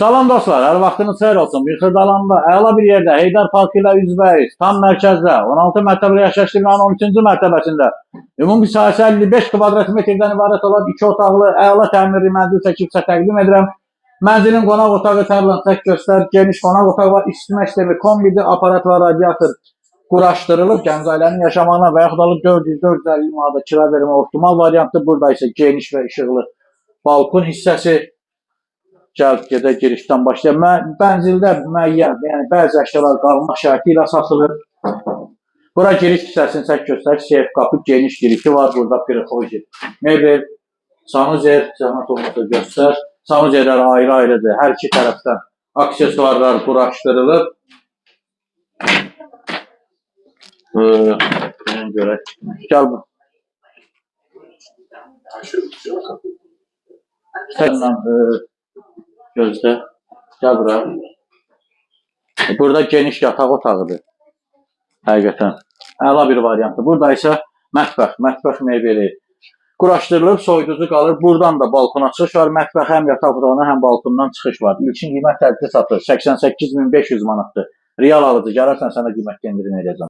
Salam dostlar, hər vaxtınız xeyir olsun. Bir Xırdalanda, əla bir yerdə, Heydər Parkı ilə üzbəyiz, tam mərkəzdə, 16 mərtəbəli yaşayış binanın 13-cü mərtəbəsində ümumi sahəsi 55 kvadrat metrdən ibarət olan 2 otaqlı, əla təmirli mənzil çəkibsə təqdim edirəm. Mənzilin qonaq otağı tərlan tək göstər, geniş qonaq otağı var, isitmə sistemi, kombidi, aparat və radiator quraşdırılıb, gənc ailənin yaşamağına və yaxud alıb 400-450 manata kira vermə optimal variantı. Burada isə geniş və işıqlı balkon hissəsi. Gəlib gedək girişdən başlayaq. Mənzildə müəyyən, yəni bəzi əşyalar qalmaq şərti ilə satılır. Bura giriş hissəsini çək göstər, seyf qapı, geniş girişi var. Burada prixoji, mebel, sanuzer, zəhmət olmasa göstər. Sanuzerlər ayrı-ayrıdır. Hər iki tərəfdən aksesuarlar quraşdırılıb. Görək. Gəl bu. Gözdə. Gəl bura. Burada geniş yataq otağıdır. Həqiqətən. Əla bir variantdır. Burada isə mətbəx mebeli quraşdırılıb, soyuducu qalır. Buradan da balkona çıxış var. Mətbəx həm yataq otağına, həm balkondan çıxış var. İlkin qiymət tərqli satılır. 88.500 manatdır. Real alıcı gələrsən, sənə qiymət endirim edəcəm.